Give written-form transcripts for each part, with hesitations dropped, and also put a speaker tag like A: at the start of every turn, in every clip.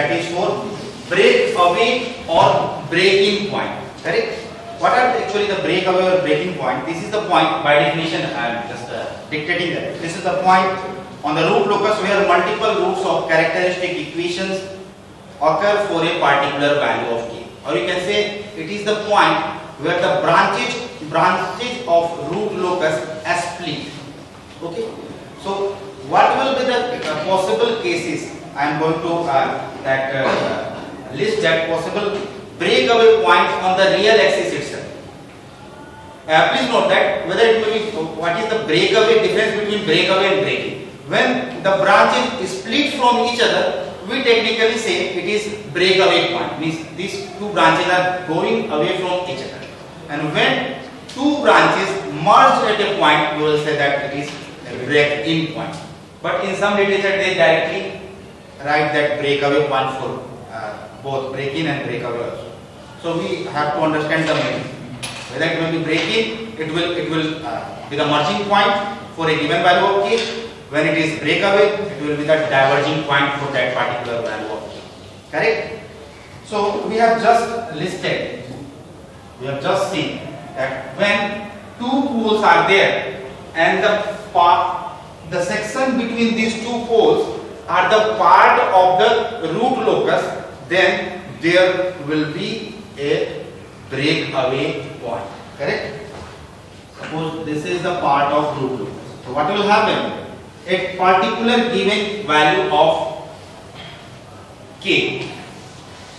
A: that is for break away or break-in point. Correct? What are actually the break away or breaking point? This is the point by definition. I am just dictating that. This is the point on the root locus where multiple roots of characteristic equations occur for a particular value of k. Or you can say it is the point where the branches of root locus are split. Okay. So what will be the possible cases? I am going to list that possible breakaway points on the real axis itself. Please note that whether it may be, what is the breakaway, difference between breakaway and breaking. When the branches split from each other, we technically say it is breakaway point. Means these two branches are going away from each other. And when two branches merge at a point, we will say that it is a break-in point. But in some literature, they directly write that breakaway point for both break-in and breakaway also. So we have to understand the meaning. Whether it will be break-in, it will be the merging point for a given value of k. When it is breakaway, it will be the diverging point for that particular value of k. Correct? So we have just listed, we have just seen that when two poles are there and the section between these two poles are the part of the root locus, then there will be a breakaway point. Correct? Suppose this is the part of root locus. So what will happen? A particular given value of k.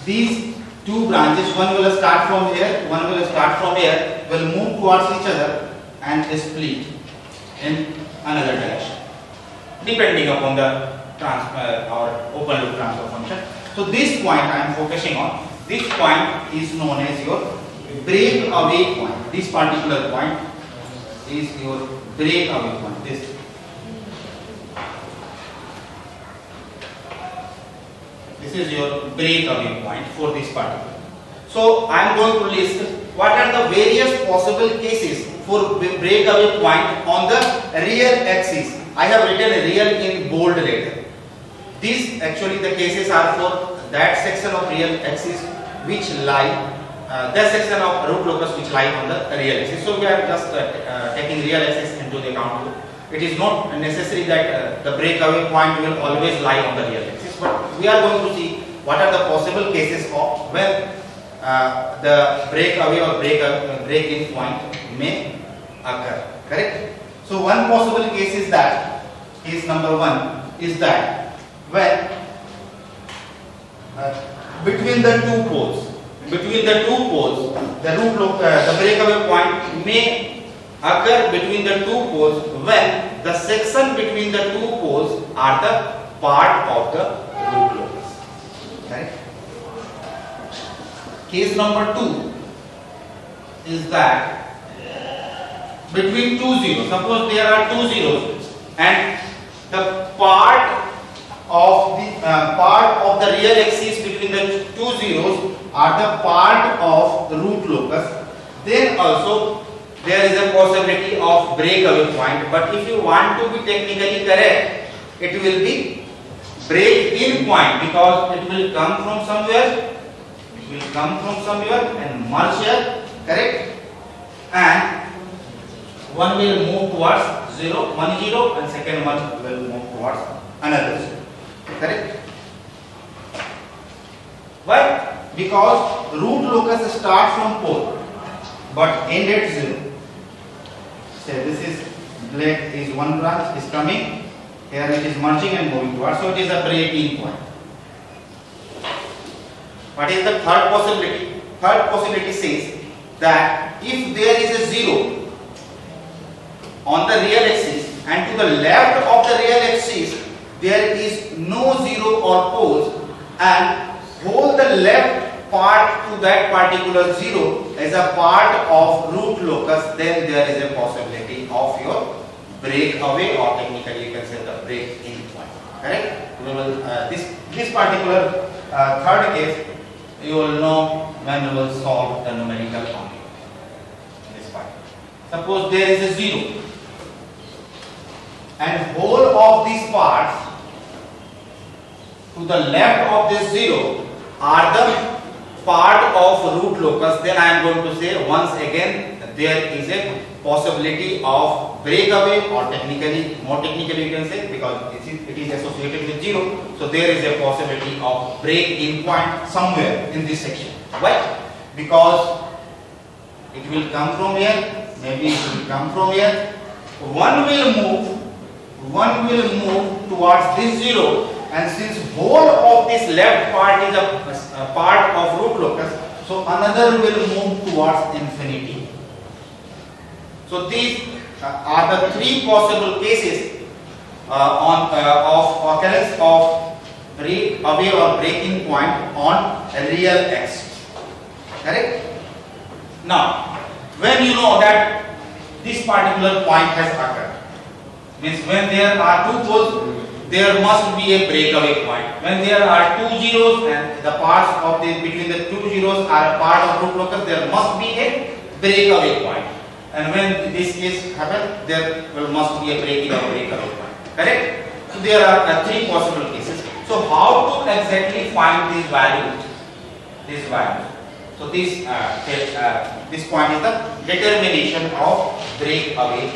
A: These two branches, one will start from here, one will start from here, will move towards each other and split in another direction, depending upon the or open loop transfer function. So this point I am focusing on. This point is known as your breakaway point. This particular point is your breakaway point. This is your breakaway point for this particular. So I am going to list what are the various possible cases for breakaway point on the real axis. I have written a real in bold letter. These actually the cases are for that section of real axis which lie, that section of root locus which lie on the real axis. So we are just taking real axis into the account. It is not necessary that the breakaway point will always lie on the real axis, but we are going to see what are the possible cases of when the breakaway or break-in point may occur. Correct? So one possible case is that, case number one is that when between the two poles, the breakaway point may occur between the two poles when the section between the two poles are the part of the root locus. Right? Case number two is that between two zeros. Suppose there are two zeros and the part of the real axis between the two zeros are the part of the root locus. Then also there is a possibility of breakaway point. But if you want to be technically correct, it will be break-in point because it will come from somewhere. It will come from somewhere and merge here. Correct? And one will move towards 0, 1 0, and second one will move towards another 0. Correct? Why? Because root locus starts from pole but end at 0. Say this is black is one branch is coming, here it is merging and moving towards, so it is a break-in point. What is the third possibility? Third possibility says that if there is a 0 on the real axis and to the left of the real axis there is no 0 or poles, and hold the left part to that particular 0 as a part of root locus, then there is a possibility of your breakaway, or technically you can say the break-in point. Correct? We will this particular third case you will know when we will solve the numerical formula. This part. Suppose there is a 0 and whole of these parts to the left of this 0 are the part of root locus, then I am going to say once again there is a possibility of breakaway, or more technically you can say, because it is associated with 0, so there is a possibility of break-in point somewhere in this section. Why? Because it will come from here, maybe it will come from here. One will move towards this 0, and since whole of this left part is a part of root locus, so another will move towards infinity. So these are the three possible cases of occurrence of breakaway or breaking point on a real axis. Correct? Now, when you know that this particular point has occurred, means when there are two poles, there must be a breakaway point. When there are two zeros and the parts of between the two zeros are a part of root locus, there must be a breakaway point. And when this case happens, there must be a breaking or breakaway point. Correct? So there are three possible cases. So how to exactly find these values? So this point is the determination of breakaway.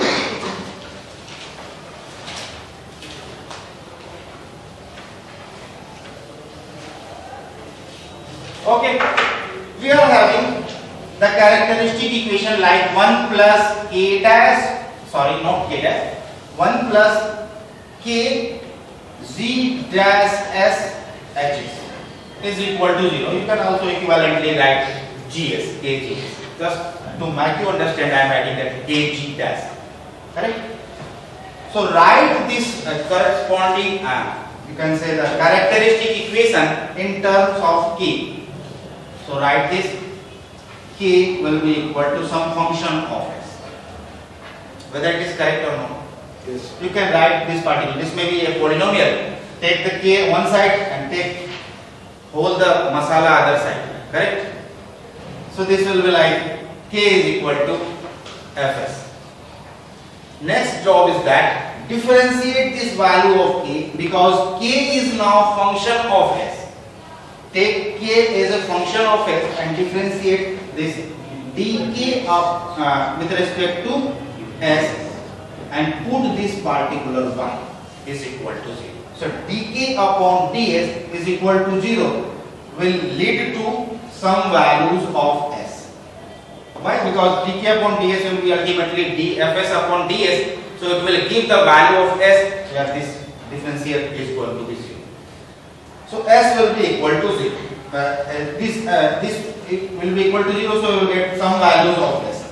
A: Okay, we are having the characteristic equation like 1 plus k dash, sorry, not k dash, 1 plus k z dash s h is equal to 0. You can also equivalently write gs, kgs. Just to make you understand, I am writing that kg dash. Correct? So write this corresponding, you can say the characteristic equation in terms of k. So write this, k will be equal to some function of s. Whether it is correct or not, yes. You can write this particular, this may be a polynomial. Take the k one side and take whole the masala other side. Correct? So this will be like k is equal to fs. Next job is that differentiate this value of k, because k is now function of s. Take k as a function of s and differentiate this dk up with respect to s and put this particular y is equal to 0. So dk upon ds is equal to 0 will lead to some values of s. Why? Because dk upon ds will be ultimately dfs upon ds, so it will give the value of s where this differential is going to be 0. So s will be equal to 0. This will be equal to 0, so you will get some values of s.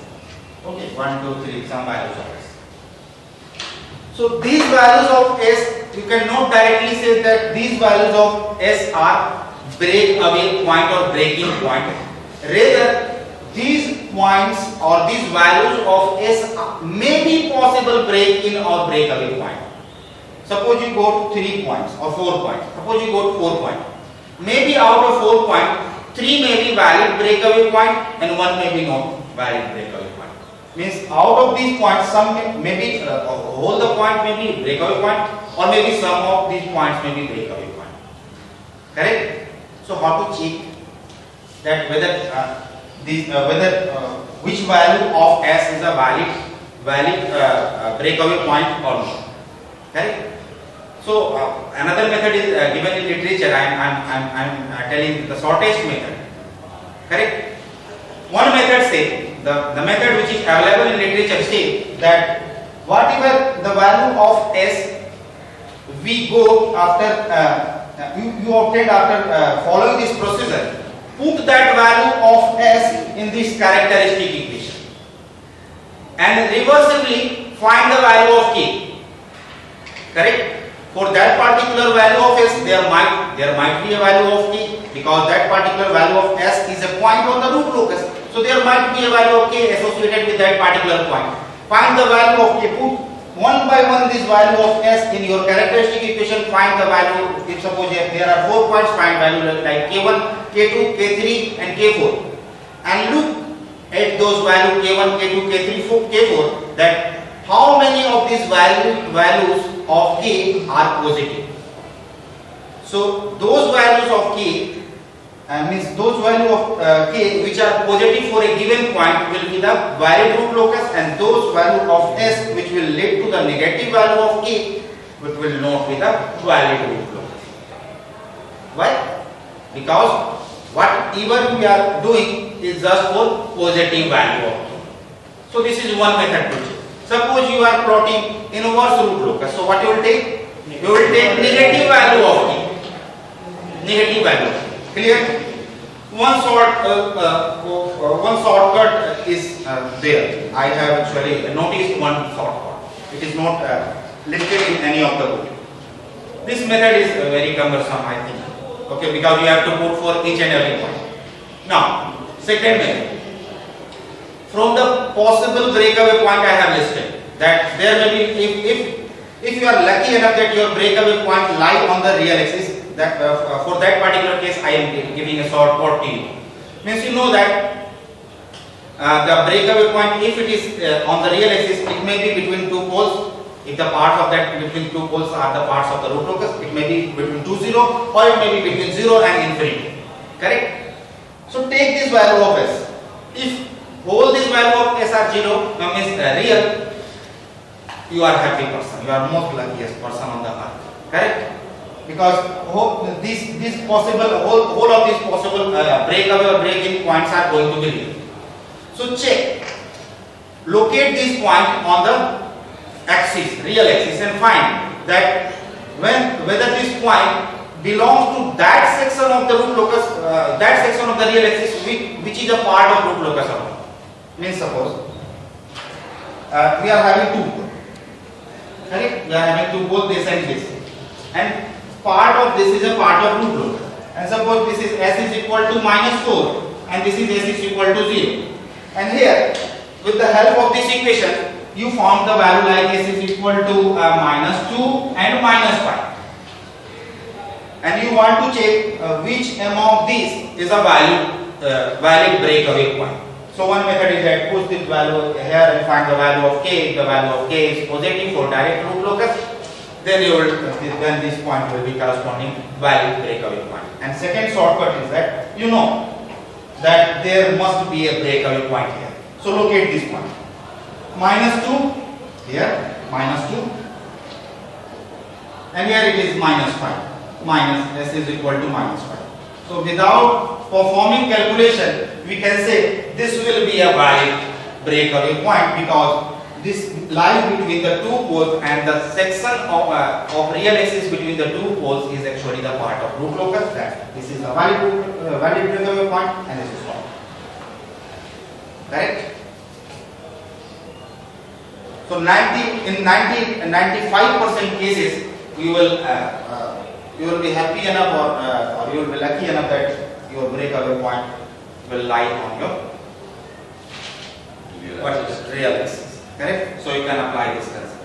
A: Okay, 1, 2, 3, some values of s. So these values of s, you cannot directly say that these values of s are breakaway point or breaking point. Rather, these points or these values of s may be possible break-in or breakaway point. Suppose you got 3 points or 4 points. Suppose you got 4 points. Maybe out of 4 points, 3 may be valid breakaway point and 1 may be not valid breakaway point. Means out of these points, some may be whole the point may be breakaway point, or maybe some of these points may be breakaway point. Correct? So how to check that whether which value of s is a valid breakaway point or not? Correct? So another method is given in literature. I'm telling the shortest method. Correct? One method say the method which is available in literature say that whatever the value of s we go after you obtained after following this procedure, put that value of s in this characteristic equation and reversibly find the value of k. Correct? For that particular value of s, there might be a value of k, because that particular value of s is a point on the root locus. So there might be a value of k associated with that particular point. Find the value of k. Put one by one this value of s in your characteristic equation. Find the value. If suppose there are 4 points, find value like k1, k2, k3, and k4, and look at those values k1, k2, k3, k4. That how many of these values of k are positive. So those values of k means those value of k which are positive for a given point will be the valid root locus, and those value of s which will lead to the negative value of k which will not be the valid root locus. Why? Because whatever we are doing is just for positive value of k. So this is one method to check. Suppose you are plotting inverse root locus. So what you will take? You will take negative value of k. Negative value. Clear? One shortcut is there. I have actually noticed one shortcut. It is not listed in any of the book. This method is very cumbersome, I think. Okay, because you have to put for each and every point. Now, second method. From the possible breakaway point I have listed, that there may be, if you are lucky enough that your breakaway point lie on the real axis, that for that particular case I am giving a shortcut to you. Means you know that the breakaway point, if it is on the real axis, it may be between two poles. If the parts of that between two poles are the parts of the root locus, it may be between 2, 0, or it may be between 0 and infinity. Correct? So take this value of s. If all this value of s are 0, means real, you are happy person. You are most luckiest person on the earth. Correct? Because this possible whole of these possible breakaway or break-in points are going to be real. So check, locate this point on the axis, real axis, and find that whether this point belongs to that section of the root locus, that section of the real axis which is a part of root locus or not. Means suppose we are having two poles. Correct? We are having two poles, this and this, and part of this is a part of root locus. And suppose this is s is equal to -4 and this is s is equal to 0. And here, with the help of this equation, you found the value like s is equal to -2 and -5. And you want to check which among these is a valid breakaway point. So one method is that put this value here and find the value of k. If the value of k is positive for direct root locus, then this point will be corresponding valid breakaway point. And second shortcut is that you know that there must be a breakaway point here. So locate this point. -2 here, -2, and here it is -5. Minus s is equal to -5. So without performing calculation, we can say this will be a valid breakaway point because this lies between the two poles, and the section of real axis between the two poles is actually the part of root locus. That this is the valid breakaway point, and this is wrong. Correct? So 95% cases you will be happy enough or you will be lucky enough that your breakaway point will lie on your real axis. Correct? So you can apply this concept.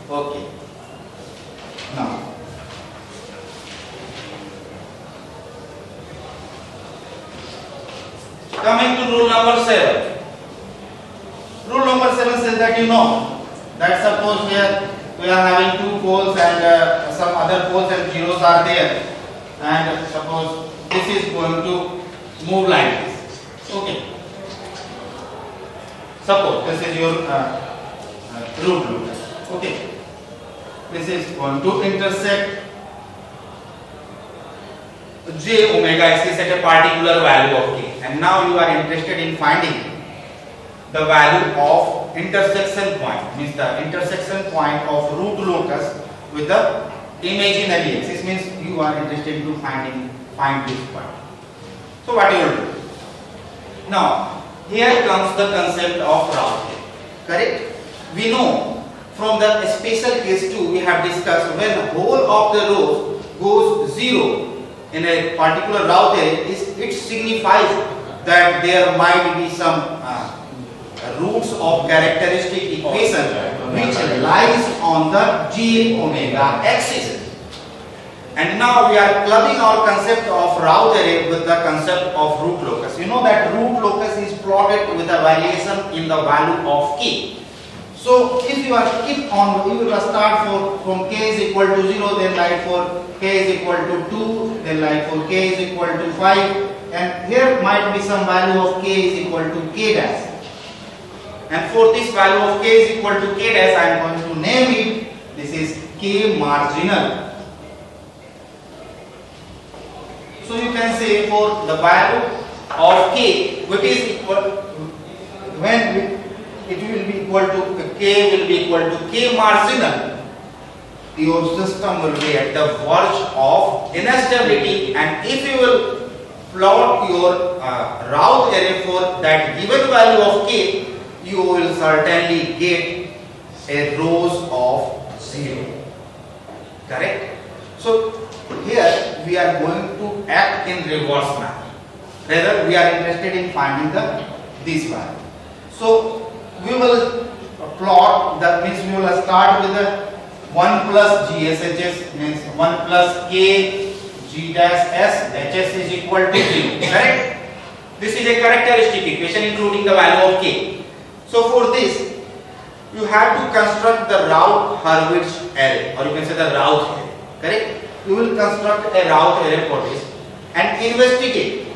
A: Okay. Now, coming to rule number 7. Rule number 7 says that you know that suppose here we are having two poles and some other poles and zeros are there, and suppose this is going to move like this. Okay. Suppose this is your root locus. Okay. This is going to intersect j omega axis at a particular value of k, and now you are interested in finding the value of intersection point, means the intersection point of root locus with the imaginary axis, means you are interested to find this point. So what you will do? Now here comes the concept of Raoult. Correct? We know from the special case 2 we have discussed when the whole of the rows goes 0 in a particular Raoult, it signifies that there might be some roots of characteristic equation which lies on the j omega axis. And now we are clubbing our concept of Raoult array with the concept of root locus. You know that root locus is plotted with a variation in the value of k. So if you are keep on, you will start from k is equal to 0, then write for k is equal to 2, then write for k is equal to 5, and here might be some value of k is equal to k dash. And for this value of k is equal to k dash, I am going to name it. This is k marginal. So you can say for the value of k, which is equal, when it will be equal to k will be equal to k marginal, your system will be at the verge of instability, and if you will plot your Routh array for that given value of k, you will certainly get a rows of 0. Correct? So here we are going to act in reverse manner. Rather, we are interested in finding this value. So we will plot, that means we will start with the 1 plus GSHS, means 1 plus k g dash s hs is equal to 0. Correct? This is a characteristic equation including the value of k. So for this, you have to construct the Routh-Hurwitz array, or you can say the Routh array. Correct? You will construct a Routh array for this and investigate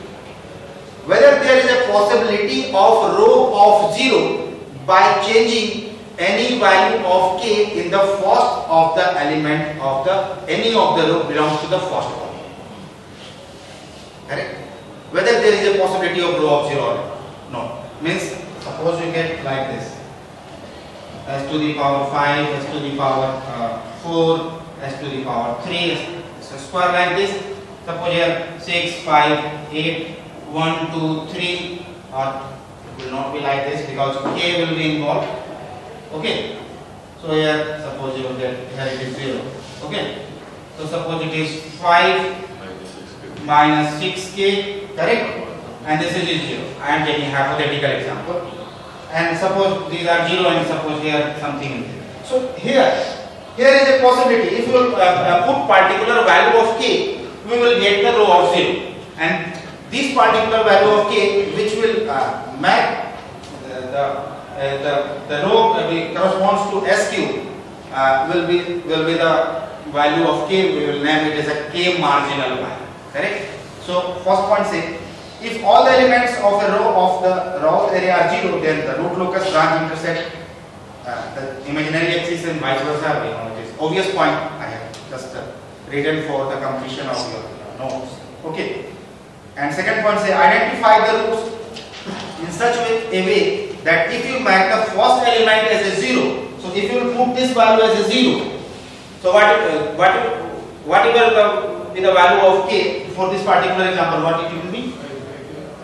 A: whether there is a possibility of row of 0 by changing any value of k in the first of the element of any of the row belongs to the first one. Correct? Whether there is a possibility of row of 0 or not. Means suppose you get like this: s to the power 5, s to the power 4, s to the power 3. It's a square like this. Suppose here 6, 5, 8, 1, 2, 3, or it will not be like this because k will be involved. Okay. So here suppose you will get, here it is 0. Okay. So suppose it is 5 minus 6k. Correct? And this is 0. I am taking hypothetical example. And suppose these are 0 and suppose here something is there. So here is a possibility. If you put particular value of k, we will get the row of 0. And this particular value of k, which will map the row corresponds to SQ, will be the value of k. We will name it as a k marginal value. Correct? So first point say, if all the elements of a row of the Routh array are 0, then the root locus branch intersect the imaginary axis and vice versa. It is obvious point. I have just written for the completion of your notes. Okay. And second point say, identify the roots in such a way that if you make the first element as a 0, so if you put this value as a 0, so whatever be the value of k for this particular example, what it will be?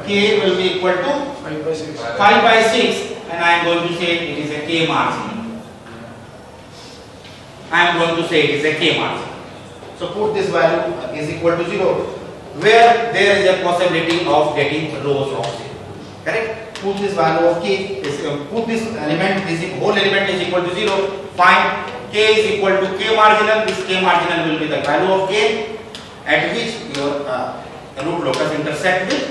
A: K will be equal to 5 by 6, and I am going to say it is a k margin. I am going to say it is a k margin. So put this value is equal to 0, where there is a possibility of getting rows of 0. Correct? Put this value of k, put this element, this whole element is equal to 0. Find k is equal to k marginal. This k marginal will be the value of k at which your root locus intersect with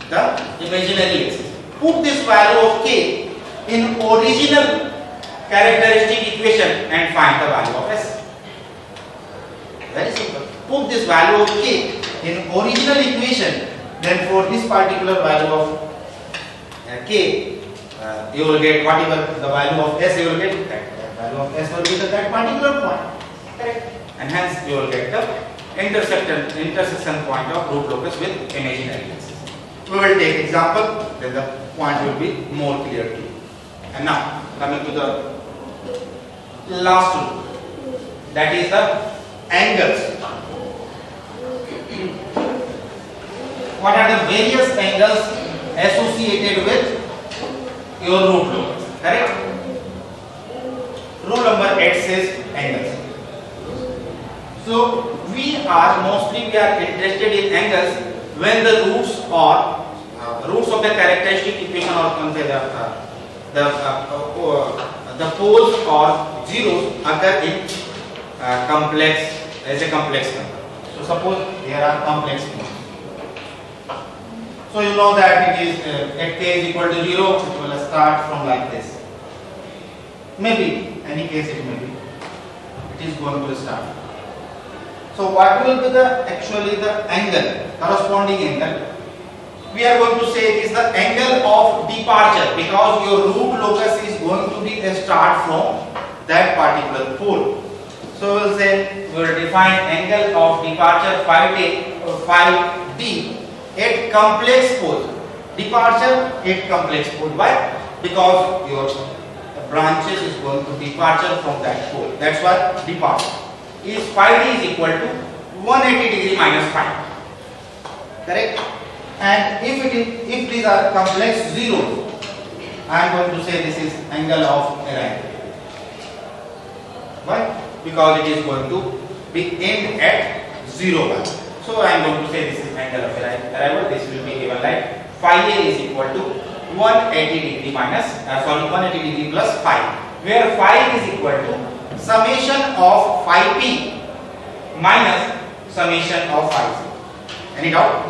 A: the imaginary axis. Put this value of k in original characteristic equation and find the value of s. Very simple. Put this value of k in original equation, then for this particular value of k, you will get whatever the value of s, you will get that value of s will be that particular point. Correct? And hence you will get the intersection point of root locus with imaginary axis. We will take example, then the point will be more clear to you. And now coming to the last rule, that is the angles. What are the various angles associated with your root locus? Correct? Rule number 8 says angles. So we are interested in angles when the roots of the characteristic equation, or the poles or zeros occur in as a complex number. So suppose there are complex poles. So you know that it is at k is equal to 0, it will start from like this. maybe any case it may be, it is going to start. So what will be the actually the angle, corresponding angle? We are going to say it is the angle of departure, because your root locus is going to be a start from that particular pole. So we will say, we will define angle of departure phi d at complex pole. Departure at complex pole. Why? Because your branches is going to departure from that pole. That's why departure is phi d is equal to 180 degree minus phi. Correct? And if these are complex zeros, I am going to say this is angle of arrival. Why? Because it is going to be end at 0 1. So I am going to say this is angle of arrival. This will be given like phi a is equal to 180 degree minus 180 degree plus phi, where phi is equal to summation of phi p minus summation of phi c. Any doubt?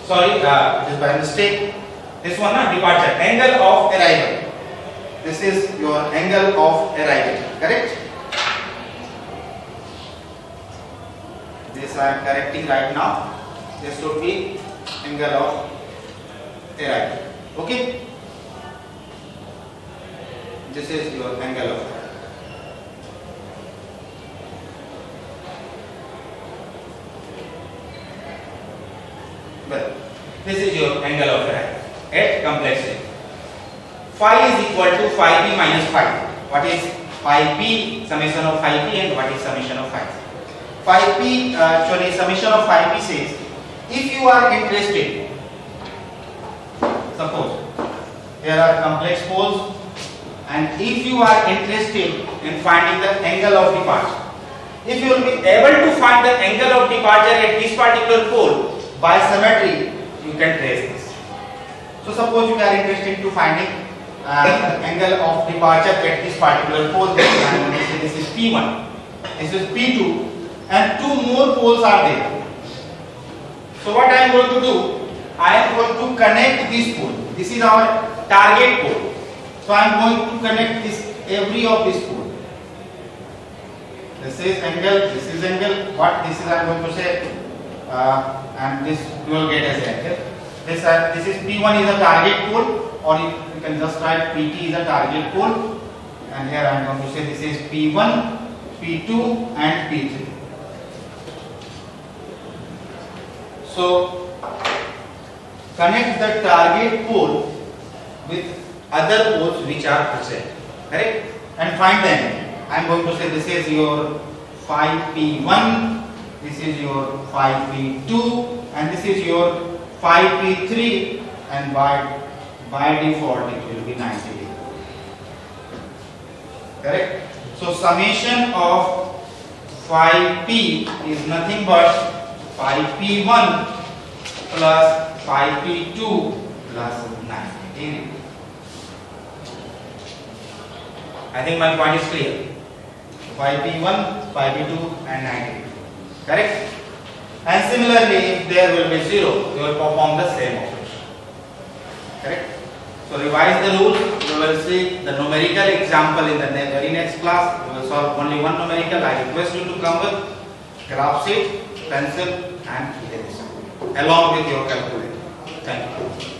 A: Sorry, it is by mistake. This one, departure, angle of arrival. This is your angle of arrival, correct? This I am correcting right now. This should be angle of arrival. Okay? This is your angle of arrival. Well, this is your angle of arrival at complex rate. Phi is equal to phi p minus phi. What is phi p? Summation of phi p, and what is summation of phi c? Phi p, actually summation of phi p says, if you are interested, suppose there are complex poles, and if you are interested in finding the angle of departure, if you will be able to find the angle of departure at this particular pole by symmetry, you can trace this. So suppose you are interested to finding the angle of departure at this particular pole. This is P1, this is P2, and two more poles are there. So what I am going to do, I am going to connect this pole. This is our target pole. So I am going to connect this every of this pole. This is angle, this is angle. What this is I am going to say, and this you will get as angle. This is P1 is a target pole, or you can just write PT is a target pole, and here I am going to say this is P1, P2 and P3. So connect the target pole with other poles which are present, correct, and find the angle. I am going to say this is your phi P1, this is your phi P2, and this is your phi P3, and by default it will be 90 degree. Correct? So summation of phi P is nothing but phi P1 plus phi P2 plus 90 degree. I think my point is clear. Phi P1, phi P2 and 90 degree. Correct? And similarly, if there will be 0, you will perform the same operation. Correct? So revise the rule. You will see the numerical example in the very next class. We will solve only one numerical. I request you to come with graph sheet, pencil and eraser along with your calculator. Thank you.